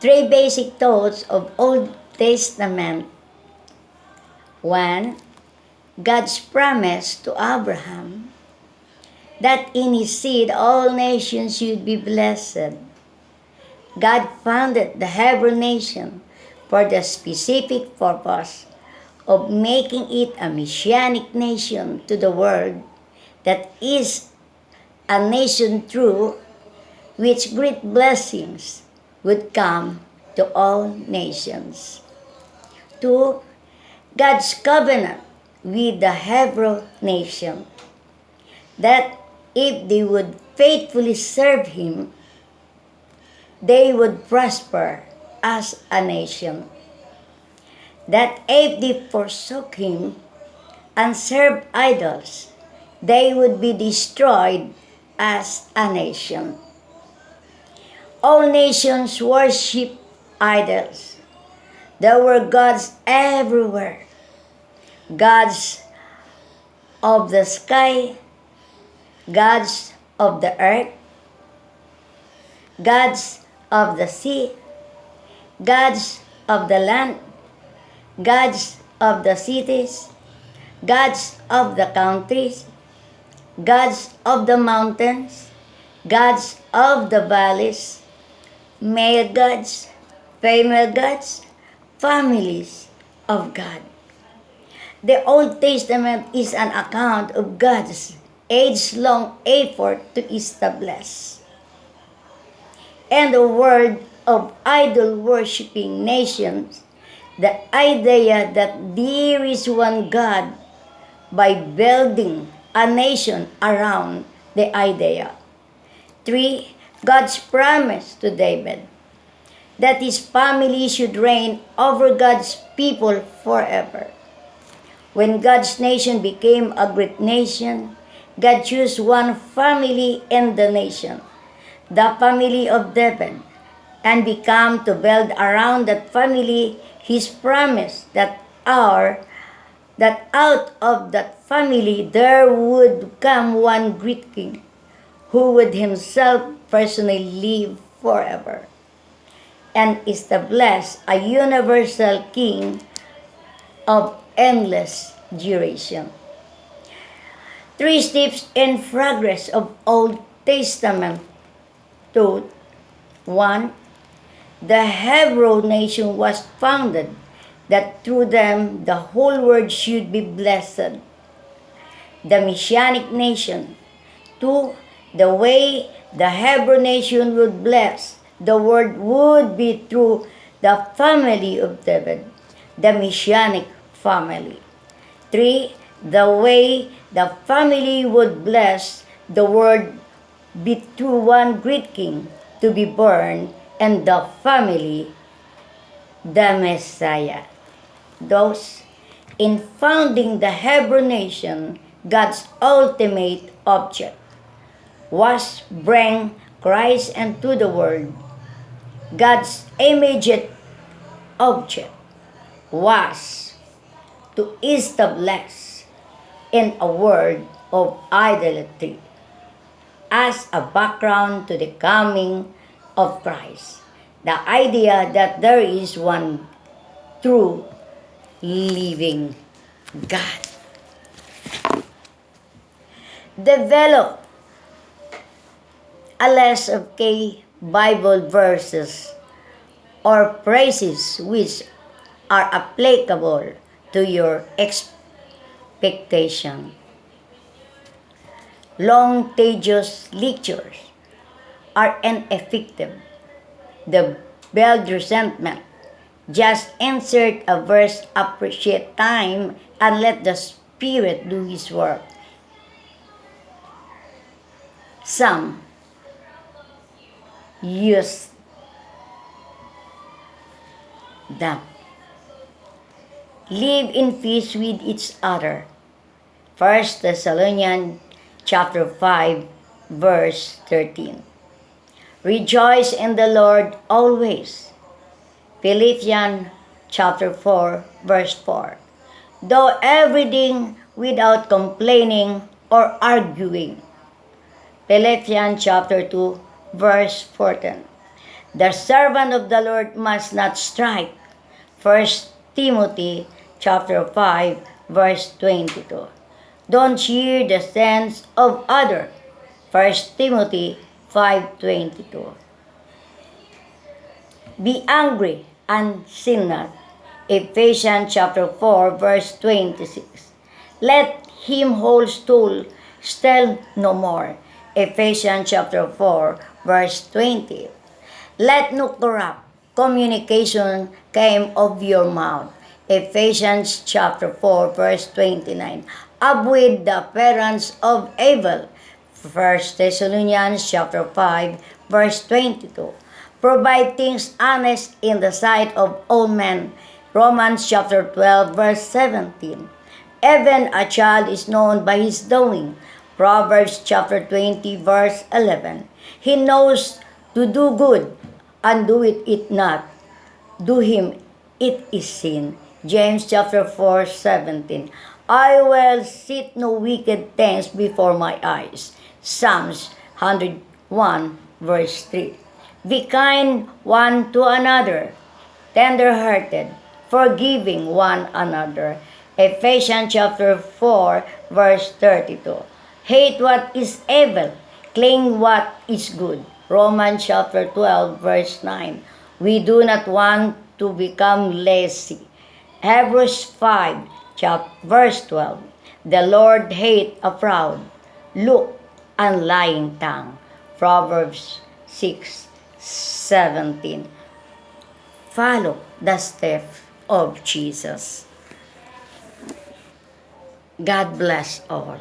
Three basic thoughts of Old Testament. One, God's promise to Abraham that in his seed all nations should be blessed. God founded the Hebrew nation for the specific purpose of making it a messianic nation to the world, that is, a nation through which great blessings would come to all nations. Two, God's covenant with the Hebrew nation, that if they would faithfully serve Him, they would prosper as a nation. That if they forsook Him and served idols, they would be destroyed as a nation. All nations worship idols. There were gods everywhere. Gods of the sky, gods of the earth, gods of the sea, gods of the land, gods of the cities, gods of the countries, gods of the mountains, gods of the valleys, male gods, female gods, families of God. The Old Testament is an account of God's age-long effort to establish and the world of idol-worshipping nations the idea that there is one God by building a nation around the idea. 3. God's promise to David that his family should reign over God's people forever. When God's nation became a great nation, God chose one family in the nation, the family of David, and began to build around that family His promise that out of that family there would come one great king who would himself personally live forever and establish a universal king of endless duration. 3 steps in progress of Old Testament thought. 1. The Hebrew nation was founded that through them the whole world should be blessed. The Messianic nation. 2. The way the Hebrew nation would bless the world would be through the family of David, the Messianic family. 3. The way the family would bless the world be through one great king to be born, and the family, the Messiah. Thus, in founding the Hebrew nation, God's ultimate object was bring Christ into the world. God's immediate object was to establish in a world of idolatry as a background to the coming of Christ. The idea that there is one true living God. Develop a list of key Bible verses or phrases which are applicable to your expectation. Long, tedious lectures are ineffective. They build resentment. Just insert a verse, appreciate time, and let the Spirit do His work. Some use them. Live in peace with each other. 1 Thessalonians chapter 5, verse 13. Rejoice in the Lord always. Philippians chapter 4, verse 4. Do everything without complaining or arguing. Philippians chapter 2, verse 14. The servant of the Lord must not strike. 1 Timothy chapter 5, verse 22. Don't hear the sins of others. 1 Timothy 5:22. Be angry and sin not. Ephesians chapter 4, verse 26. Let him hold stool still no more. Ephesians chapter 4, verse 20. Let no corrupt communication come of your mouth. Ephesians chapter 4, verse 29. Avoid the appearance of evil. 1 Thessalonians chapter 5, verse 22. Provide things honest in the sight of all men. Romans chapter 12, verse 17. Even a child is known by his doing. Proverbs chapter 20, verse 11. He knows to do good and do it not. Do him it is sin. James chapter 4, 17. I will sit no wicked things before my eyes. Psalms 101, verse 3. Be kind one to another, tender-hearted, forgiving one another. Ephesians chapter 4, verse 32. Hate what is evil, cling what is good. Romans chapter 12, verse 9. We do not want to become lazy. Hebrews 5, verse 12. The Lord hate a proud look and lying tongue. Proverbs 6:17. Follow the steps of Jesus. God bless all.